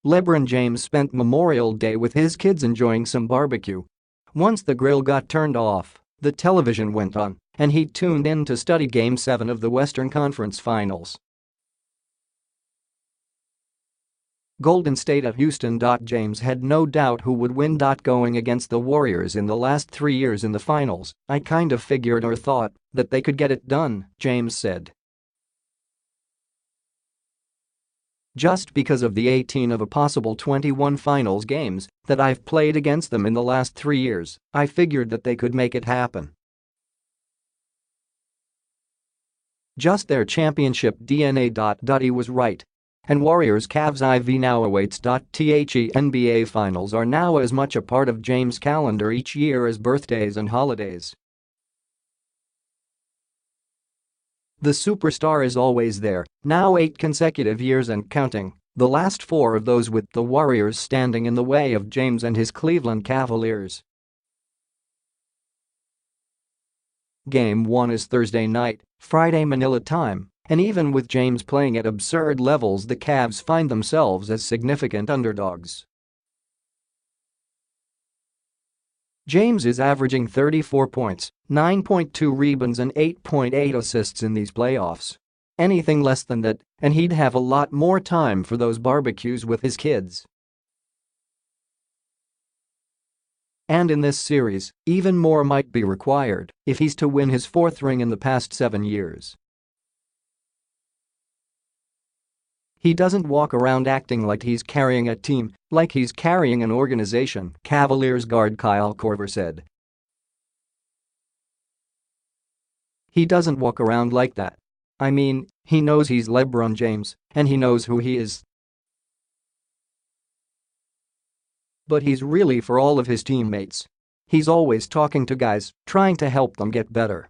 LeBron James spent Memorial Day with his kids enjoying some barbecue. Once the grill got turned off, the television went on, and he tuned in to study Game 7 of the Western Conference Finals. Golden State at Houston. James had no doubt who would win. Going against the Warriors in the last 3 years in the finals, I kind of figured or thought that they could get it done, James said. Just because of the 18 of a possible 21 finals games that I've played against them in the last 3 years, I figured that they could make it happen. Just their championship DNA. He was right. And Warriors Cavs IV now awaits. The NBA Finals are now as much a part of James' calendar each year as birthdays and holidays. The superstar is always there, now 8 consecutive years and counting, the last 4 of those with the Warriors standing in the way of James and his Cleveland Cavaliers. Game 1 is Thursday night, Friday Manila time. And even with James playing at absurd levels, the Cavs find themselves as significant underdogs. James is averaging 34 points, 9.2 rebounds and 8.8 assists in these playoffs. Anything less than that, and he'd have a lot more time for those barbecues with his kids. And in this series, even more might be required if he's to win his 4th ring in the past 7 years. He doesn't walk around acting like he's carrying a team, like he's carrying an organization, Cavaliers guard Kyle Korver said. He doesn't walk around like that. I mean, he knows he's LeBron James, and he knows who he is. But he's really for all of his teammates. He's always talking to guys, trying to help them get better.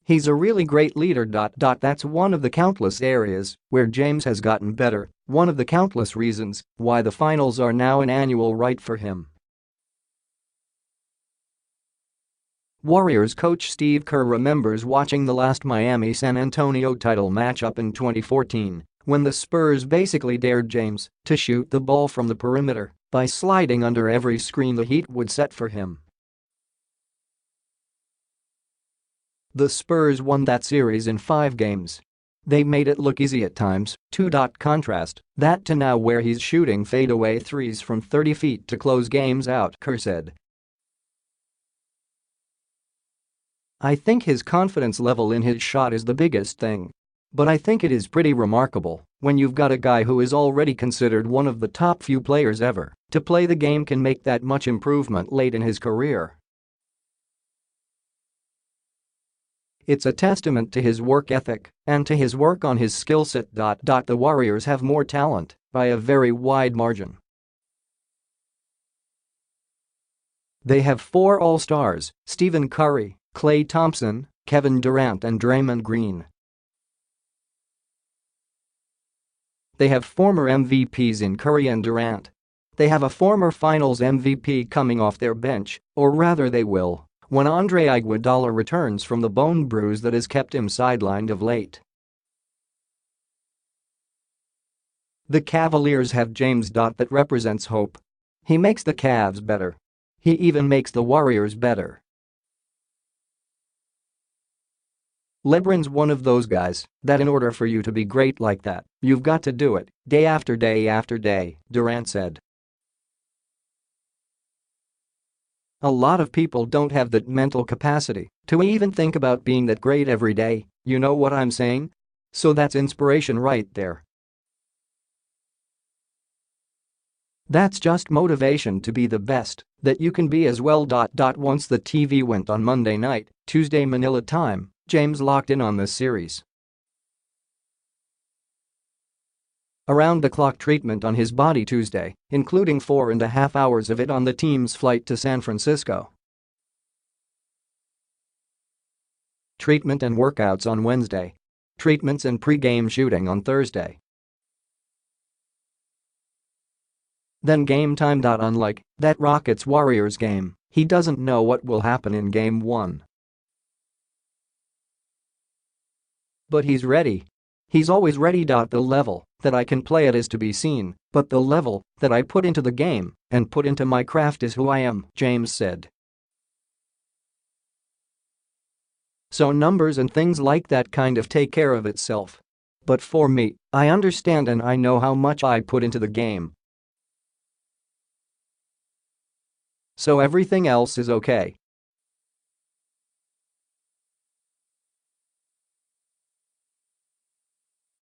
He's a really great leader. That's one of the countless areas where James has gotten better, one of the countless reasons why the finals are now an annual right for him. Warriors coach Steve Kerr remembers watching the last Miami-San Antonio title matchup in 2014 when the Spurs basically dared James to shoot the ball from the perimeter by sliding under every screen the Heat would set for him. The Spurs won that series in 5 games. They made it look easy at times, too. Contrast that to now where he's shooting fadeaway threes from 30 feet to close games out, Kerr said. I think his confidence level in his shot is the biggest thing. But I think it is pretty remarkable when you've got a guy who is already considered one of the top few players ever to play the game can make that much improvement late in his career. It's a testament to his work ethic and to his work on his skill set. The Warriors have more talent by a very wide margin. They have 4 All-Stars, Stephen Curry, Klay Thompson, Kevin Durant and Draymond Green. They have former MVPs in Curry and Durant. They have a former Finals MVP coming off their bench, or rather they will, when Andre Iguodala returns from the bone bruise that has kept him sidelined of late. The Cavaliers have James. That represents hope. He makes the Cavs better. He even makes the Warriors better. LeBron's one of those guys that in order for you to be great like that, you've got to do it, day after day after day, Durant said. A lot of people don't have that mental capacity to even think about being that great every day, you know what I'm saying? So that's inspiration right there. That's just motivation to be the best that you can be as well. Once the TV went on Monday night, Tuesday Manila time, James locked in on this series. Around-the-clock treatment on his body Tuesday, including 4.5 hours of it on the team's flight to San Francisco. Treatment and workouts on Wednesday. Treatments and pre-game shooting on Thursday. Then game time. Unlike that Rockets-Warriors game, he doesn't know what will happen in Game 1. But he's ready. He's always ready. The level that I can play at is to be seen, but the level that I put into the game and put into my craft is who I am," James said. So numbers and things like that kind of take care of itself. But for me, I understand and I know how much I put into the game. So everything else is okay.